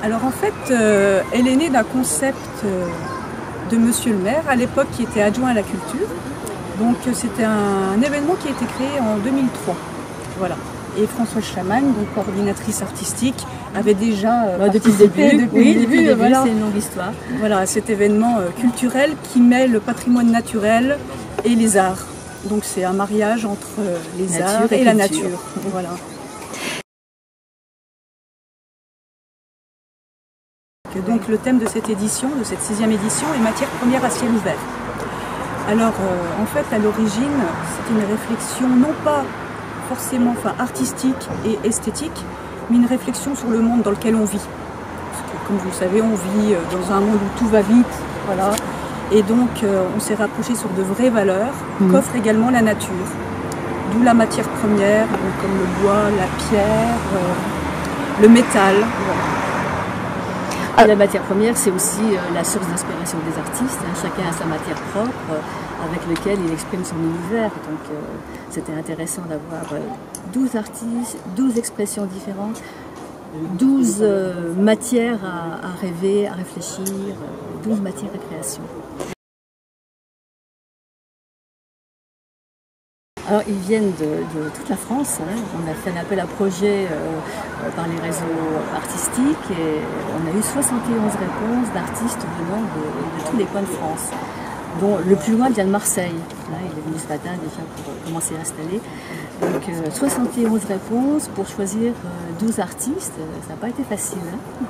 Alors en fait, elle est née d'un concept de Monsieur le maire, à l'époque qui était adjoint à la culture. Donc c'était un événement qui a été créé en 2003. Voilà. Et Françoise Chamagne, donc coordinatrice artistique, avait déjà depuis le début. Depuis le début, voilà. C'est une longue histoire. Voilà, cet événement culturel qui mêle le patrimoine naturel et les arts. Donc c'est un mariage entre les arts et la nature. Voilà. Donc le thème de cette édition, de cette 6e édition, est matière première à ciel ouvert. Alors en fait à l'origine, c'est une réflexion non pas forcément artistique et esthétique, mais une réflexion sur le monde dans lequel on vit. Parce que, comme vous le savez, on vit dans un monde où tout va vite, voilà. Et donc on s'est rapproché sur de vraies valeurs qu'offre également la nature. D'où la matière première, comme le bois, la pierre, le métal. Voilà. Et la matière première, c'est aussi la source d'inspiration des artistes. Chacun a sa matière propre avec laquelle il exprime son univers. Donc c'était intéressant d'avoir 12 artistes, 12 expressions différentes, 12 matières à rêver, à réfléchir, 12 matières à création. Alors ils viennent de toute la France, on a fait un appel à projet par les réseaux artistiques et on a eu 71 réponses d'artistes venant de tous les coins de France, dont le plus loin vient de Marseille. Là, il est venu ce matin déjà pour commencer à installer. Donc 71 réponses pour choisir 12 artistes, ça n'a pas été facile.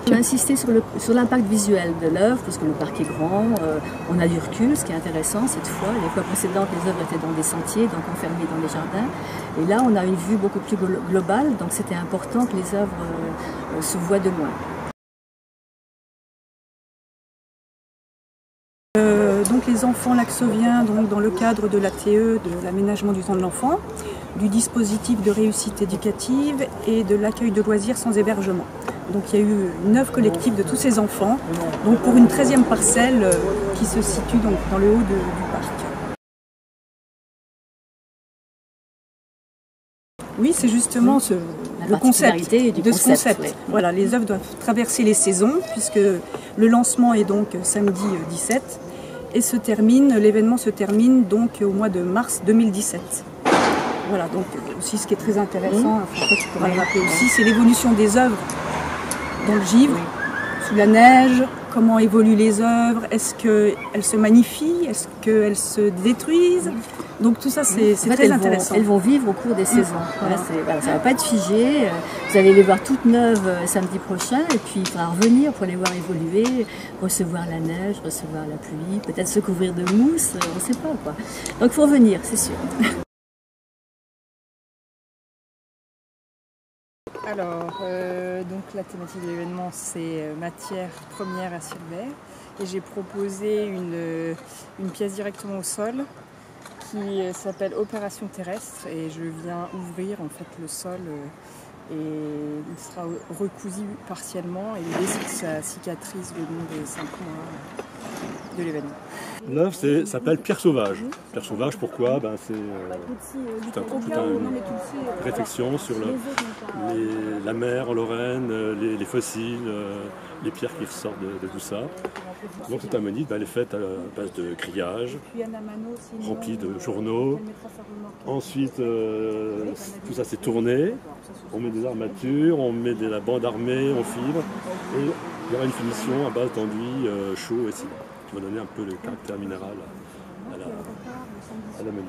J'ai insisté sur l'impact visuel de l'œuvre, parce que le parc est grand, on a du recul, ce qui est intéressant cette fois. Les fois précédentes, les œuvres étaient dans des sentiers, donc enfermées dans les jardins. Et là, on a une vue beaucoup plus globale, donc c'était important que les œuvres se voient de loin. Donc les enfants laxoviens, donc dans le cadre de l'ATE, de l'aménagement du temps de l'enfant, du dispositif de réussite éducative et de l'accueil de loisirs sans hébergement. Donc il y a eu une œuvre collective de tous ces enfants, donc pour une 13e parcelle qui se situe donc dans le haut du parc. Oui, c'est justement le concept de ce concept. Oui. Voilà, les œuvres doivent traverser les saisons, puisque le lancement est donc samedi 17. Et l'événement se termine donc au mois de mars 2017. Voilà, donc aussi ce qui est très intéressant, tu pourras le rappeler aussi, c'est l'évolution des œuvres dans le givre, sous la neige, comment évoluent les œuvres, est-ce qu'elles se magnifient, est-ce qu'elles se détruisent. Donc tout ça c'est très intéressant. Elles vont vivre au cours des saisons. Voilà, ça ne va pas être figé. Vous allez les voir toutes neuves samedi prochain et puis il faudra revenir pour les voir évoluer, recevoir la neige, recevoir la pluie, peut-être se couvrir de mousse, on ne sait pas quoi. Donc il faut revenir, c'est sûr. Alors, donc la thématique de l'événement c'est matière première à ciel ouvert et j'ai proposé une pièce directement au sol qui s'appelle Opération terrestre et je viens ouvrir en fait le sol et il sera recousu partiellement et l'idée c'est que ça cicatrise le long des 5 mois de l'événement. L'œuvre s'appelle Pierre Sauvage. Pierre Sauvage, pourquoi? C'est toute une réflexion sur la mer en Lorraine, les fossiles, les pierres qui ressortent de tout ça. Donc cette amanite, elle est faite à base de grillage, rempli de journaux. Ensuite, tout ça s'est tourné. On met des armatures, on met de la bande armée, on fibre. Et il y aura une finition à base d'enduit chaud et ciment, qui va donner un peu le caractère minéral à la manite.